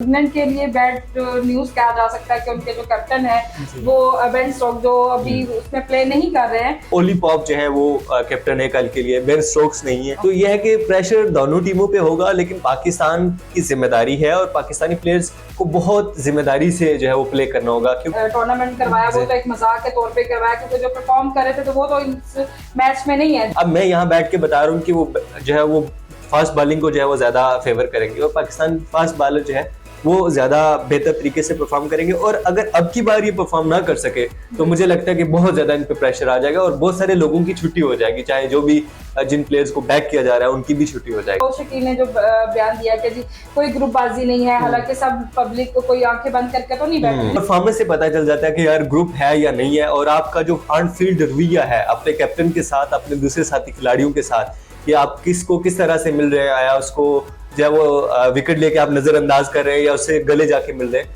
England के लिए bad news कहा जा सकता है कि उनके जो कैप्टन है वो बेन स्टोक्स जो अभी उसमें प्ले नहीं कर रहे हैं। ओली पॉप जो है वो कैप्टन है कल के लिए, बेन स्टोक्स नहीं है। तो यह है कि प्रेशर दोनों टीमों पे होगा, लेकिन पाकिस्तान की जिम्मेदारी है और पाकिस्तानी प्लेयर्स को बहुत जिम्मेदारी से जो है वो प्ले करना होगा। क्योंकि टूर्नामेंट करवाया वो तो एक मजाक के तौर पे करवाया, क्योंकि जो परफॉर्म कर रहे थे तो वो तो इस मैच में नहीं है। अब मैं यहाँ बैठ के बता रहा हूँ कि वो जो है वो फास्ट बॉलिंग को जो है वो ज्यादा फेवर करेंगे और पाकिस्तान फास्ट बॉलर जो है वो ज्यादा बेहतर तरीके से परफॉर्म करेंगे। और अगर अब की बार ये परफॉर्म ना कर सके तो मुझे लगता है कि बहुत ज्यादा इन पे प्रेशर आ जाएगा और बहुत सारे लोगों की छुट्टी हो जाएगी, चाहे जो भी जिन प्लेयर्स को बैक किया जा रहा है उनकी भी छुट्टी हो जाएगी। शकील ने जो बयान दिया कि जी कोई ग्रुपबाजी नहीं है, हालांकि सब पब्लिक को कोई आंखें बंद करके तो नहीं बैठे। परफॉर्मेंस से पता चल जाता है कि यार ग्रुप है या नहीं है, और आपका जो ऑन फील्ड रवैया है अपने कैप्टन के साथ, अपने दूसरे साथी खिलाड़ियों के साथ, कि आप किसको किस तरह से मिल रहे हैं, आया उसको जो वो विकेट लेके आप नजरअंदाज कर रहे हैं या उससे गले जाके मिल रहे हैं।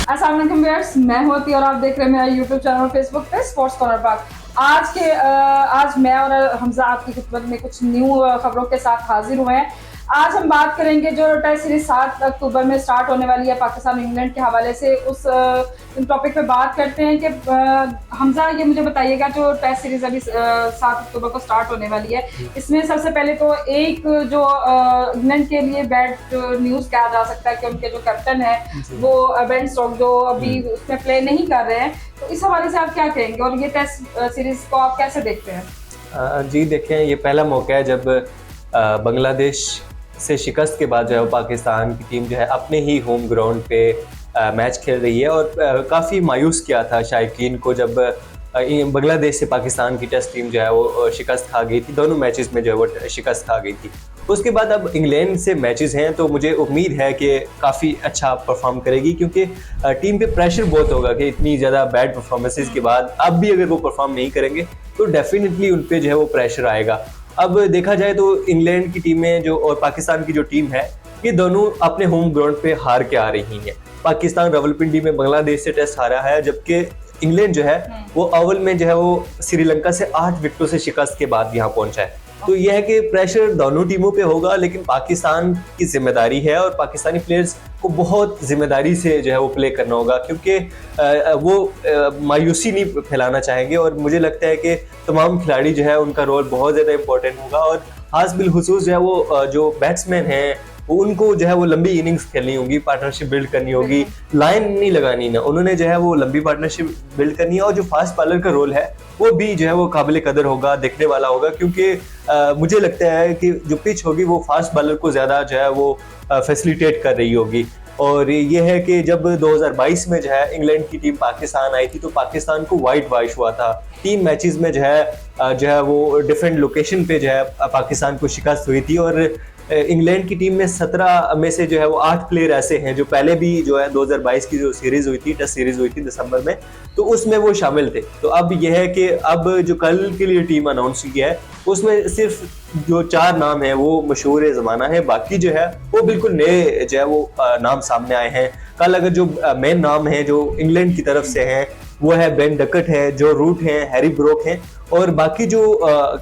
अस्सलाम वालेकुम व्यूअर्स, मैं होती और आप देख रहे हैं मेरा यूट्यूब चैनल फेसबुक पे स्पोर्ट्स कॉर्नर पाक। आज मैं और हमजा आपकी खिदमत में कुछ न्यू खबरों के साथ हाजिर हुए हैं। आज हम बात करेंगे जो टेस्ट सीरीज 7 अक्टूबर में स्टार्ट होने वाली है पाकिस्तान इंग्लैंड के हवाले से, उस टॉपिक पे बात करते हैं कि हमजा ये मुझे बताइएगा जो टेस्ट सीरीज अभी 7 अक्टूबर को स्टार्ट होने वाली है, इसमें सबसे पहले तो एक जो इंग्लैंड के लिए बैड न्यूज कहा जा सकता है कि उनके जो कैप्टन है वो बेन स्टोक्स जो अभी उसमें प्ले नहीं कर रहे हैं, तो इस हवाले से आप क्या कहेंगे और ये टेस्ट सीरीज को आप कैसे देखते हैं? जी देखें, ये पहला मौका है जब बांग्लादेश से शिकस्त के बाद जो है पाकिस्तान की टीम जो है अपने ही होम ग्राउंड पे मैच खेल रही है। और काफ़ी मायूस किया था शायकीन को जब बांग्लादेश से पाकिस्तान की टेस्ट टीम जो है वो शिकस्त खा गई थी, दोनों मैचेस में जो है वो शिकस्त खा गई थी। उसके बाद अब इंग्लैंड से मैचेस हैं तो मुझे उम्मीद है कि काफ़ी अच्छा परफॉर्म करेगी, क्योंकि टीम पे प्रेशर बहुत होगा कि इतनी ज़्यादा बैड परफॉर्मेंसेस के बाद अब भी अगर वो परफॉर्म नहीं करेंगे तो डेफिनेटली उन पर जो है वो प्रेशर आएगा। अब देखा जाए तो इंग्लैंड की टीमें जो और पाकिस्तान की जो टीम है ये दोनों अपने होम ग्राउंड पे हार के आ रही हैं। पाकिस्तान रावलपिंडी में बांग्लादेश से टेस्ट हारा है, जबकि इंग्लैंड जो है वो अव्वल में जो है वो श्रीलंका से 8 विकेटों से शिकस्त के बाद यहाँ पहुंचा है। तो यह है कि प्रेशर दोनों टीमों पे होगा, लेकिन पाकिस्तान की जिम्मेदारी है और पाकिस्तानी प्लेयर्स को बहुत जिम्मेदारी से जो है वो प्ले करना होगा, क्योंकि वो मायूसी नहीं फैलाना चाहेंगे। और मुझे लगता है कि तमाम खिलाड़ी जो है उनका रोल बहुत ज़्यादा इंपॉर्टेंट होगा और खास बिलखुसूस जो है वो जो बैट्समैन हैं उनको जो है वो लंबी इनिंग्स खेलनी होगी, पार्टनरशिप बिल्ड करनी होगी, लाइन नहीं लगानी ना, उन्होंने जो है वो लंबी पार्टनरशिप बिल्ड करनी है। और जो फास्ट बॉलर का रोल है वो भी जो है वो काबिल कदर होगा, देखने वाला होगा, क्योंकि मुझे लगता है कि जो पिच होगी वो फास्ट बॉलर को ज़्यादा जो है वो फैसिलिटेट कर रही होगी। और ये है कि जब 2022 में जो है इंग्लैंड की टीम पाकिस्तान आई थी तो पाकिस्तान को वाइट वॉश हुआ था। 3 मैचेस में जो है वो डिफरेंट लोकेशन पे जो है पाकिस्तान को शिकस्त हुई थी। और इंग्लैंड की टीम में 17 में से जो है वो 8 प्लेयर ऐसे हैं जो पहले भी जो है 2022 की जो सीरीज हुई थी, टेस्ट सीरीज हुई थी दिसंबर में, तो उसमें वो शामिल थे। तो अब यह है कि अब जो कल के लिए टीम अनाउंस की है उसमें सिर्फ जो 4 नाम है वो मशहूर ज़माना है, बाकी जो है वो बिल्कुल नए जो है वो नाम सामने आए हैं। कल अगर जो मेन नाम है जो इंग्लैंड की तरफ से हैं वो है बेन डकट है, जो रूट है, हैरी ब्रोक है, और बाकी जो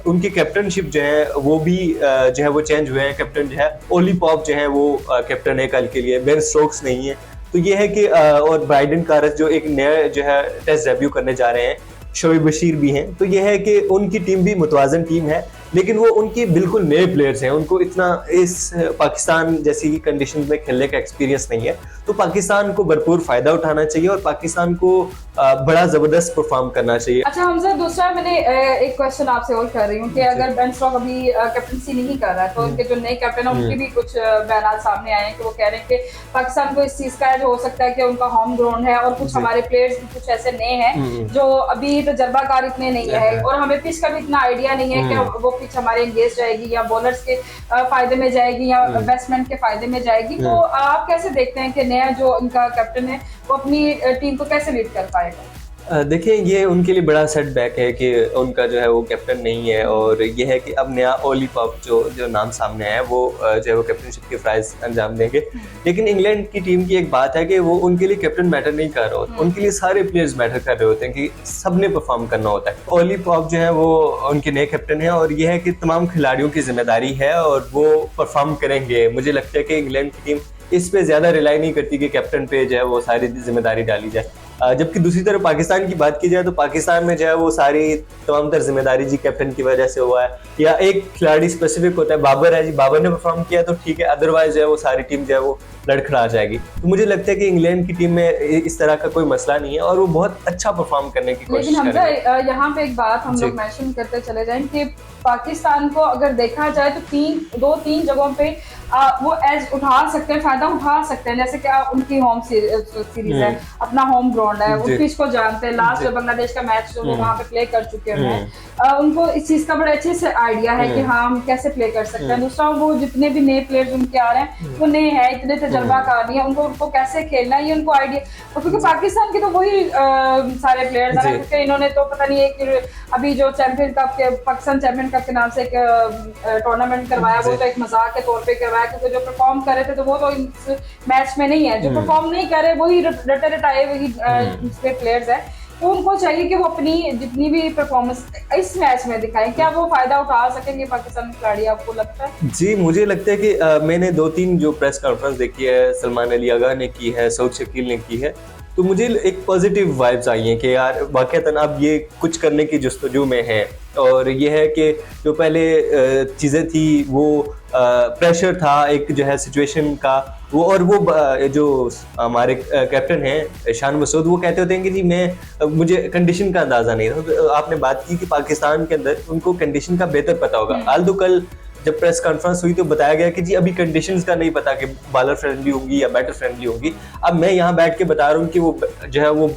उनकी कैप्टनशिप जो है वो भी जो है वो चेंज हुए हैं। कैप्टन जो है ओली पॉप जो है वो कैप्टन है कल के लिए, बेन स्टोक्स नहीं है। तो ये है कि और ब्राइडन कारस जो एक नया जो है टेस्ट डेब्यू करने जा रहे हैं, शोएब बशीर भी हैं। तो ये है कि उनकी टीम भी मुतवाजन टीम है, लेकिन वो उनके बिल्कुल नए प्लेयर्स हैं, उनको इतना इस पाकिस्तान जैसी कंडीशन में खेलने का एक्सपीरियंस नहीं है। तो पाकिस्तान को भरपूर फायदा उठाना चाहिए और पाकिस्तान को बड़ा जबरदस्त परफॉर्म करना चाहिए। अच्छा हमजा, दूसरा मैंने एक क्वेश्चन आपसे और कर रही हूँ कि अगर बेन स्टोक्स अभी कैप्टनसी नहीं कर रहा है तो उनके जो नए कैप्टन है उनके भी कुछ बयान सामने आए हैं कि वो कह रहे हैं कि पाकिस्तान को इस चीज का हो सकता है कि उनका होम ग्राउंड है और कुछ हमारे प्लेयर्स भी कुछ ऐसे नए हैं जो अभी तजर्बाकार इतने नहीं है और हमें पिच का भी इतना आइडिया नहीं है कि वो पिच हमारे एंगेज जाएगी या बॉलर्स के फायदे में जाएगी या बैट्समैन के फायदे में जाएगी। तो आप कैसे देखते हैं कि नया जो इनका कैप्टन है वो अपनी टीम को कैसे लीड कर पाएगा? देखिए ये उनके लिए बड़ा सेटबैक है कि उनका जो है वो कैप्टन नहीं है, और ये है कि अब नया ओली पॉप जो नाम सामने आया है वो जो है वो कैप्टनशिप के फ्राइज अंजाम देंगे। लेकिन इंग्लैंड की टीम की एक बात है कि वो उनके लिए कैप्टन मैटर नहीं कर रहा होता, उनके लिए सारे प्लेयर्स मैटर कर रहे होते हैं कि सबने परफॉर्म करना होता है। ओली पॉप जो है वो उनके नए कैप्टन है, और ये है कि तमाम खिलाड़ियों की जिम्मेदारी है और वो परफॉर्म करेंगे। मुझे लगता है कि इंग्लैंड की टीम इस पे ज्यादा रिलाई नहीं करती कि कैप्टन पे जो है वो सारी जिम्मेदारी डाली जाए। जबकि दूसरी तरफ पाकिस्तान की बात की जाए तो पाकिस्तान में जो है वो सारी तमाम तर जिम्मेदारी जी कैप्टन की वजह से हुआ है, या एक खिलाड़ी स्पेसिफिक होता है, बाबर है जी, बाबर ने परफॉर्म किया तो ठीक है, अदरवाइज जो है वो सारी टीम जो है वो लड़खड़ा जाएगी। तो मुझे लगता है कि इंग्लैंड की टीम में इस तरह का कोई मसला नहीं है और वो बहुत अच्छा परफॉर्म करने की कोशिश लेकिन करेंगे। हमजा यहाँ पे एक बात हम लोग मेंशन करते चले जाएं कि पाकिस्तान को अगर देखा जाए तो दो तीन जगहों पे वो एज उठा सकते हैं, फायदा उठा सकते हैं। जैसे कि उनकी होम सीरीज है, अपना होम ग्राउंड है, वो पिच को जानते हैं। लास्ट जो बांग्लादेश का मैच जो वो वहाँ पे प्ले कर चुके हैं, उनको इस चीज का बड़ा अच्छे से आइडिया है कि हाँ हम कैसे प्ले कर सकते हैं। दूसरा, वो जितने भी नए प्लेयर्स उनके आ रहे हैं वो नए हैं, इतने तजर्बाकार नहीं है, उनको कैसे खेलना है ये उनको आइडिया। और क्योंकि पाकिस्तान के तो वही सारे प्लेयर्स हैं, क्योंकि इन्होंने तो पता नहीं एक अभी जो चैंपियन कप के पाकिस्तान चैंपियन कप के नाम से एक टूर्नामेंट करवाया, वो तो एक मजाक के तौर पे करवाया, क्योंकि जो परफॉर्म कर रहे थे तो वो तो इस मैच में नहीं है। जो परफॉर्म नहीं कर रहे वही रटे रटाए वही प्लेयर्स हैं। तो उनको चाहिए कि वो अपनी जितनी भी परफॉर्मेंस इस मैच में दिखाएं। क्या वो फायदा उठा सकेंगे पाकिस्तान खिलाड़ी, आपको लगता है? जी, मुझे लगता है कि मैंने 2-3 जो प्रेस कॉन्फ्रेंस देखी है, सलमान अली आगा ने की है, सऊद शकील ने की है, तो मुझे एक पॉजिटिव वाइब्स आई हैं कि यार वाकईतन अब ये कुछ करने की जुस्तजू में है। और ये है कि जो पहले चीज़ें थी वो प्रेशर था एक जो है सिचुएशन का, वो और वो जो हमारे कैप्टन हैं शान मसूद, वो कहते होते हैं कि जी मुझे कंडीशन का अंदाज़ा नहीं था। तो आपने बात की कि पाकिस्तान के अंदर उनको कंडीशन का बेहतर पता होगा। आल्दो कल जब प्रेस कॉन्फ्रेंस हुई तो बताया गया कि जी अभी कंडीशंस का नहीं पता कि बॉलर फ्रेंडली होंगी या बैटर फ्रेंडली होंगी। अब मैं यहाँ बैठ के बता रहा हूँ कि वो जो है वो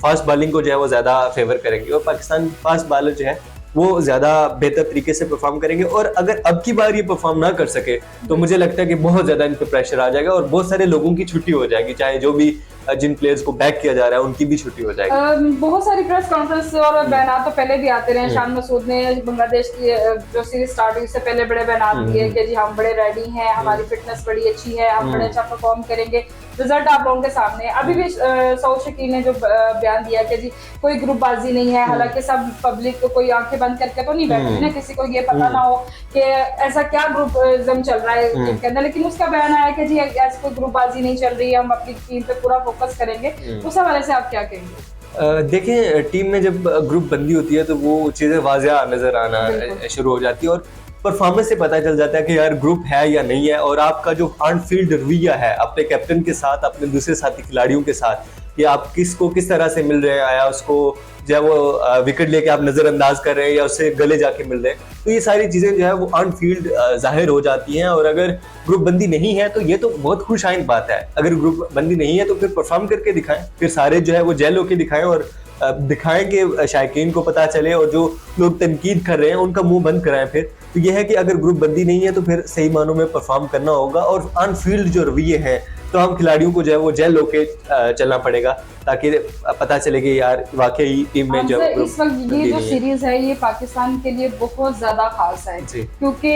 फास्ट बॉलिंग को जो है वो ज़्यादा फेवर करेंगे, और पाकिस्तान फास्ट बॉलर जो है वो ज़्यादा बेहतर तरीके से परफॉर्म करेंगे। और अगर अब की बार ये परफॉर्म ना कर सके तो मुझे लगता है कि बहुत ज़्यादा इन पर प्रेशर आ जाएगा और बहुत सारे लोगों की छुट्टी हो जाएगी, चाहे जो भी जिन प्लेयर्स को बैक किया जा रहा है उनकी भी छुट्टी हो जाएगी। बहुत सारी प्रेस कॉन्फ्रेंस और बयान तो पहले भी आते रहे। शान मसूद ने बांग्लादेश की जो सीरीज स्टार्ट हुई उससे पहले बड़े बयान दिए कि जी हम बड़े रेडी हैं, हमारी फिटनेस बड़ी अच्छी है, हम बड़े अच्छा परफॉर्म करेंगे, रिजल्ट आप लोगों के सामने है। अभी भी सऊद शकील ने जो बयान दिया कि जी कोई ग्रुपबाजी नहीं है, हालांकि सब पब्लिक को कोई आंखें बंद करके तो नहीं बैठे ना, किसी को ये पता ना हो कि ऐसा क्या ग्रुपिज्म चल रहा है टीम के अंदर। लेकिन उसका बयान आया कि जी ऐसी कोई ग्रुपबाजी नहीं चल रही है, हम अपनी टीम पे पूरा फोकस करेंगे। उस हवाले से आप क्या कहेंगे? देखिए टीम में जब ग्रुप बंदी होती है तो वो चीज़ें वाज़िया नज़र आना शुरू हो जाती है और परफॉर्मेंस से पता चल जाता है कि यार ग्रुप है या नहीं है। और आपका जो ऑन फील्ड रवैया है अपने कैप्टन के साथ, अपने दूसरे साथी खिलाड़ियों के साथ, कि आप किसको किस तरह से मिल रहे हैं, आया उसको जो है वो विकेट लेके आप नज़रअंदाज कर रहे हैं या उससे गले जाके मिल रहे हैं, तो ये सारी चीज़ें जो है वो ऑन फील्ड जाहिर हो जाती हैं। और अगर ग्रुप बंदी नहीं है तो ये तो बहुत खुशाइन बात है। अगर ग्रुप बंदी नहीं है तो फिर परफॉर्म करके दिखाएं, फिर सारे जो है वो जेल होके दिखाएं और दिखाएं कि शायकीन को पता चले, और जो लोग तनकीद कर रहे हैं उनका मुंह बंद कराएं। फिर तो यह है कि अगर ग्रुप बंदी नहीं है तो फिर सही मानों में परफॉर्म करना होगा, और ऑन फील्ड जो रवैये हैं तो हम खिलाड़ियों को जो है वो जेल होके चलना पड़ेगा, ताकि पता चले कि यार वाकई टीम में जो इस वक्त ये जो सीरीज है ये पाकिस्तान के लिए बहुत ज्यादा खास है, क्योंकि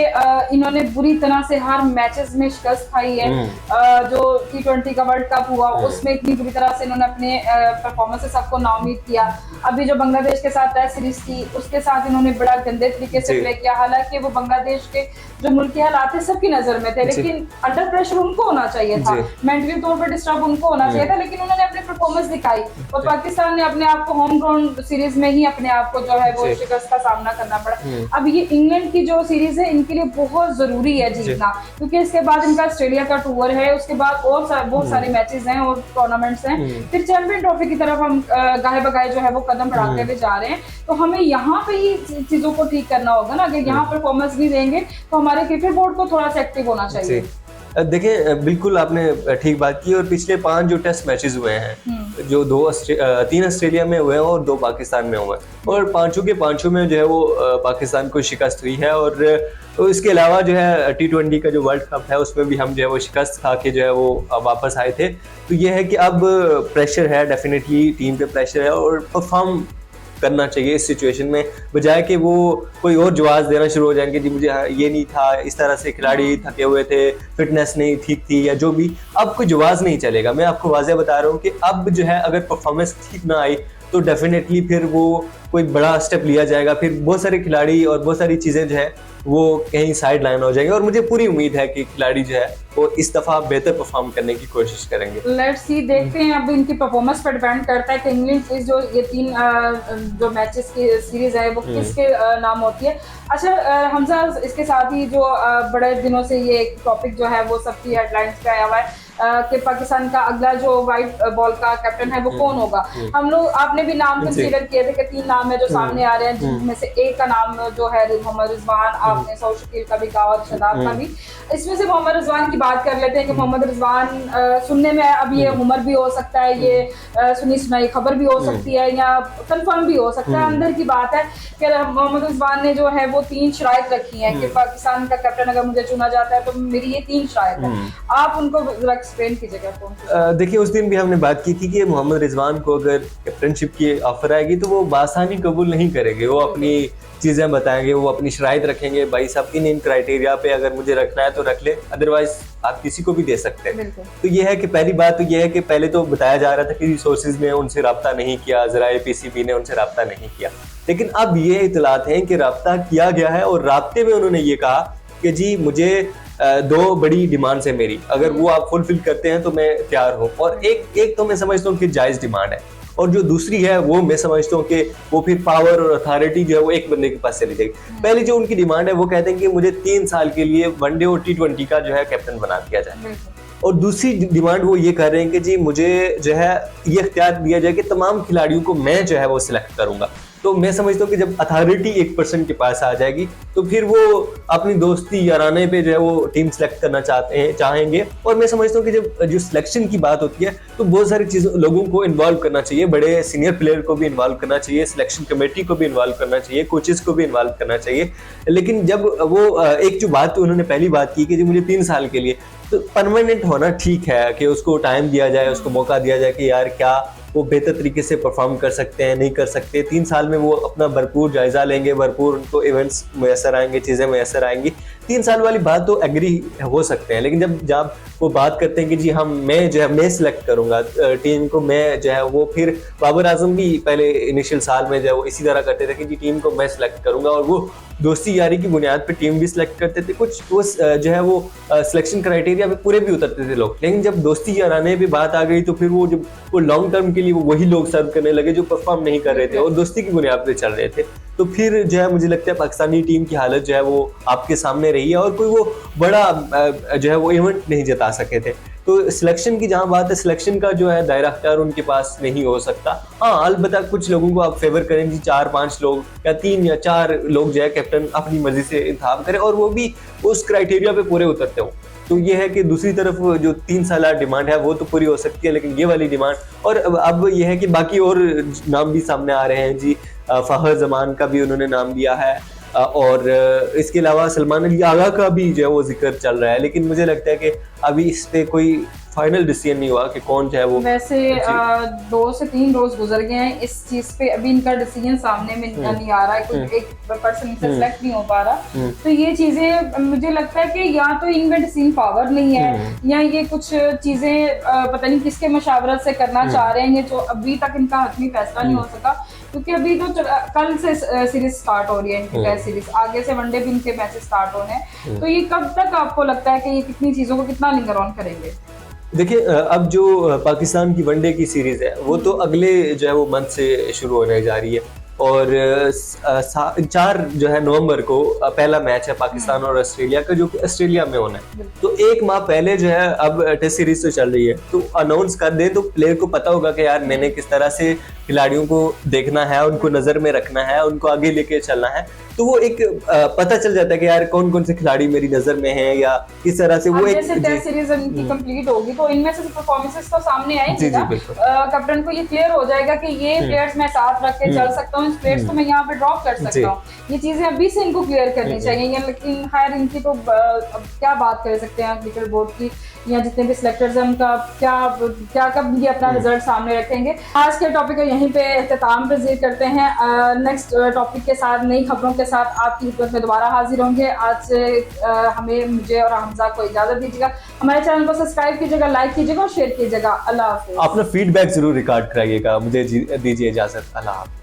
इन्होंने बुरी तरह से हर मैचेस में शिकस्त खाई है। जो T20 का वर्ल्ड कप हुआ उसमें इतनी बुरी तरह से इन्होंने अपने परफॉर्मेंस से सबको नाउमीद किया। अभी जो बांग्लादेश के साथ टेस्ट सीरीज थी उसके साथ इन्होंने बड़ा गंदे तरीके से प्ले किया। हालांकि वो बांग्लादेश के जो मुल्की हालात है सबकी नजर में थे, लेकिन अंडर प्रेशर उनको होना चाहिए था, मेंटली तौर पर डिस्टर्ब उनको होना चाहिए था, लेकिन उन्होंने अपनी परफॉर्मेंस दिखाई। और पाकिस्तान ने अपने आप को होम ग्राउंड सीरीज में ही अपने आप को जो है वो शिकस्त का सामना करना पड़ा। अब ये इंग्लैंड की जो सीरीज है इनके लिए बहुत जरूरी है जीतना, क्योंकि इसके बाद इनका ऑस्ट्रेलिया का टूर है, उसके बाद और बहुत सारे मैचेस हैं और टूर्नामेंट्स हैं, फिर चैंपियन ट्रॉफी की तरफ हम गाहे बगाहे जो है वो कदम बढ़ाते हुए जा रहे हैं। तो हमें यहाँ पे ही चीजों को ठीक करना होगा ना। अगर यहाँ परफॉर्मेंस भी देंगे तो हमारे क्रिकेट बोर्ड को थोड़ा सा एक्टिव होना चाहिए। देखिए बिल्कुल आपने ठीक बात की। और पिछले 5 जो टेस्ट मैचेस हुए हैं, जो 3 ऑस्ट्रेलिया में हुए हैं और 2 पाकिस्तान में हुए हैं, और पांचों के पांचों में जो है वो पाकिस्तान को शिकस्त हुई है। और तो इसके अलावा जो है T20 का जो वर्ल्ड कप है उसमें भी हम जो है वो शिकस्त खा के जो है वो वापस आए थे। तो ये है कि अब प्रेशर है, डेफिनेटली टीम पे प्रेशर है और परफॉर्म करना चाहिए इस सिचुएशन में, बजाय कि वो कोई और जवाब देना शुरू हो जाएंगे, जी मुझे ये नहीं था, इस तरह से खिलाड़ी थके हुए थे, फिटनेस नहीं ठीक थी या जो भी। अब कोई जवाब नहीं चलेगा। मैं आपको वाज़ेह बता रहा हूँ कि अब जो है अगर परफॉर्मेंस ठीक ना आई तो डेफिनेटली फिर वो कोई बड़ा स्टेप लिया जाएगा, फिर बहुत सारे खिलाड़ी और बहुत सारी चीज़ें जो है वो कहीं साइड लाइन हो जाएंगे। और मुझे पूरी उम्मीद है कि खिलाड़ी जो है वो इस दफ़ा बेहतर परफॉर्म करने की कोशिश करेंगे। लेट्स सी, देखते हैं अब इनकी परफॉर्मेंस पर डिपेंड करता है कि इंग्लैंड से जो ये 3 जो मैचेस की सीरीज है वो किसके नाम होती है। अच्छा हमजा, इसके साथ ही जो बड़े दिनों से ये एक टॉपिक जो है वो सबकी हेडलाइंस पे आया हुआ है कि पाकिस्तान का अगला जो वाइट बॉल का कैप्टन है वो कौन होगा। हम लोग, आपने भी नाम कंसीडर किए थे कि 3 नाम है जो सामने आ रहे हैं, जिनमें से एक का नाम जो है मोहम्मद रिजवान, आपने सऊद शकील का भी कहा और शदाब का भी। इसमें से मोहम्मद रिजवान की बात कर लेते हैं कि मोहम्मद रिजवान सुनने में अब ये उमर भी हो सकता है, ये सुनी सुनाई खबर भी हो सकती है या कंफर्म भी हो सकता है। अंदर की बात है कि मोहम्मद रिजवान ने जो है वो 3 शराइत रखी हैं कि पाकिस्तान का कैप्टन अगर मुझे चुना जाता है तो मेरी ये 3 शराइत है। आप उनको एक्सप्लेन कीजिएगा कौन। देखिए उस दिन भी हमने बात की थी कि मोहम्मद रिजवान को अगर कैप्टनशिप की ऑफर आएगी तो वो बासानी कबूल नहीं करेंगे। वो अपनी चीज़ें बताएंगे, वो अपनी शराइत रखेंगे, भाई साहब इन क्राइटेरिया पे अगर मुझे रखना है तो रख ले, अदरवाइज आप किसी को भी दे सकते हैं। तो ये है कि पहली बात तो ये है कि पहले तो बताया जा रहा था कि रिसोर्सेज ने उनसे रब्ता नहीं किया, ज़राए PCB ने उनसे रब्ता नहीं किया, लेकिन अब ये इतलात हैं कि रब्ता किया गया है और राब्ते में उन्होंने ये कहा कि जी मुझे 2 बड़ी डिमांड्स है मेरी, अगर वो आप फुलफिल करते हैं तो मैं तैयार हूँ। और एक तो मैं समझता हूँ कि जायज़ डिमांड है, और जो दूसरी है वो मैं समझता हूँ कि वो फिर पावर और अथॉरिटी जो है वो एक बंदे के पास चली जाएगी। पहली जो उनकी डिमांड है वो कहते हैं कि मुझे 3 साल के लिए वनडे और T20 का जो है कैप्टन बना दिया जाए। और दूसरी डिमांड वो ये कर रहे हैं कि जी मुझे जो है ये इख्तियार दिया जाए कि तमाम खिलाड़ियों को मैं जो है वो सिलेक्ट करूंगा। तो मैं समझता हूँ कि जब अथॉरिटी एक पर्सन के पास आ जाएगी तो फिर वो अपनी दोस्ती याराने पे जो है वो टीम सेलेक्ट करना चाहेंगे। और मैं समझता हूँ कि जब जो सिलेक्शन की बात होती है तो बहुत सारी चीज़ों लोगों को इन्वॉल्व करना चाहिए, बड़े सीनियर प्लेयर को भी इन्वॉल्व करना चाहिए, सिलेक्शन कमेटी को भी इन्वॉल्व करना चाहिए, कोचेस को भी इन्वॉल्व करना चाहिए। लेकिन जब वो एक जो बात उन्होंने पहली बात की कि जी मुझे 3 साल के लिए, तो परमानेंट होना ठीक है कि उसको टाइम दिया जाए, उसको मौका दिया जाए कि यार क्या वो बेहतर तरीके से परफॉर्म कर सकते हैं, नहीं कर सकते। 3 साल में वो अपना भरपूर जायजा लेंगे, भरपूर उनको इवेंट्स मैसर आएंगे, चीज़ें मैसर आएंगी। 3 साल वाली बात तो एग्री हो सकते हैं, लेकिन जब वो बात करते हैं कि जी मैं सिलेक्ट करूंगा टीम को, मैं जो है वो, फिर बाबर आजम भी पहले इनिशियल साल में जो है वो इसी तरह करते थे कि जी टीम को मैं सिलेक्ट करूंगा, और वो दोस्ती यारी की बुनियाद पे टीम भी सिलेक्ट करते थे। कुछ वो जो है वो सिलेक्शन क्राइटेरिया पे पूरे भी उतरते थे लोग, लेकिन जब दोस्ती याराने पे बात आ गई तो फिर वो जब वो लॉन्ग टर्म के लिए वही लोग सर्व करने लगे जो परफॉर्म नहीं कर रहे थे और दोस्ती की बुनियाद पे चल रहे थे। तो फिर जो है मुझे लगता है पाकिस्तानी टीम की हालत जो है वो आपके सामने रही है, और कोई वो बड़ा जो है वो इवेंट नहीं जिता सके थे। तो सिलेक्शन की जहाँ बात है, सिलेक्शन का जो है दायरा अख्तियार उनके पास नहीं हो सकता। हाँ अलबत्ता कुछ लोगों को आप फेवर करें जी 4-5 लोग या 3 या 4 लोग जो है कैप्टन अपनी मर्जी से इंतखाब करें और वो भी उस क्राइटेरिया पे पूरे उतरते हो। तो ये है कि दूसरी तरफ जो 3 साल डिमांड है वो तो पूरी हो सकती है, लेकिन ये वाली डिमांड, और अब ये है कि बाकी और नाम भी सामने आ रहे हैं जी। फहर जमान का भी उन्होंने नाम दिया है, और इसके अलावा सलमान अली आगा का भी जो है वो जिक्र चल रहा है, लेकिन मुझे लगता है कि अभी इस पे कोई फाइनल डिसीजन नहीं हुआ कि कौन जो है वो। वैसे 2 से 3 रोज गुजर गए हैं इस चीज पे, अभी इनका डिसीजन सामने में नहीं आ रहा है, कोई एक पर्सन से सिलेक्ट नहीं हो पा रहा। तो ये चीजें मुझे लगता है कि या तो इनमें डिसीजन पावर नहीं है या ये कुछ चीजें पता नहीं किसके मशावरत से करना चाह रहे हैं, जो अभी तक इनका हतमी फैसला नहीं हो सका। क्योंकि अभी तो कल से सीरीज स्टार्ट हो रही है इनकी टेस्ट सीरीज, आगे से वनडे भी इनके मैचेस स्टार्ट होने हैं। तो ये कब तक आपको लगता है कि ये कितनी चीजों को कितना लिंगर ऑन करेंगे? देखिए अब जो पाकिस्तान की वनडे की सीरीज है वो तो अगले जो है वो मंथ से शुरू होने जा रही है, और 4 जो है नवंबर को पहला मैच है पाकिस्तान और ऑस्ट्रेलिया का, जो कि ऑस्ट्रेलिया में होना है। तो 1 माह पहले जो है अब टेस्ट सीरीज तो चल रही है, तो अनाउंस कर दे तो प्लेयर को पता होगा कि यार मैंने किस तरह से खिलाड़ियों को देखना है, उनको नजर में रखना है, उनको आगे लेके चलना है, तो वो एक पता चल जाता है कि यार कौन कौन से खिलाड़ी मेरी नजर में हैं, या किस तरह से वो अब एक जैसे टेस्ट सीरीज इनकी कंप्लीट होगी तो इनमें से परफॉर्मेंसेस तो सामने आएंगी जी, ना। बिल्कुल। कैप्टन को ये क्लियर हो जाएगा कि ये प्लेयर्स मैं साथ रख के चल सकता हूँ, इस प्लेयर्स को मैं यहाँ पे ड्रॉप कर सकता हूँ। ये चीजें अभी से इनको क्लियर करनी चाहिए। लेकिन खैर इनकी तो अब क्या बात कर सकते हैं क्रिकेट बोर्ड की या जितने भी सिलेक्टर्स हैं उनका क्या कब ये अपना रिजल्ट सामने रखेंगे। आज के टॉपिक को यहीं पे इख्तिताम पज़ीर करते हैं। नेक्स्ट टॉपिक के साथ, नई खबरों के साथ आपकी खिदमत में दोबारा हाजिर होंगे। आज से मुझे और हमजा को इजाजत दीजिएगा। हमारे चैनल को सब्सक्राइब कीजिएगा, लाइक कीजिएगा और शेयर कीजिएगा। अल्लाह हाफिज़। अपना फीडबैक जरूर रिकॉर्ड कराइएगा। मुझे दीजिए इजाजत। अल्लाह हाफ़िज़।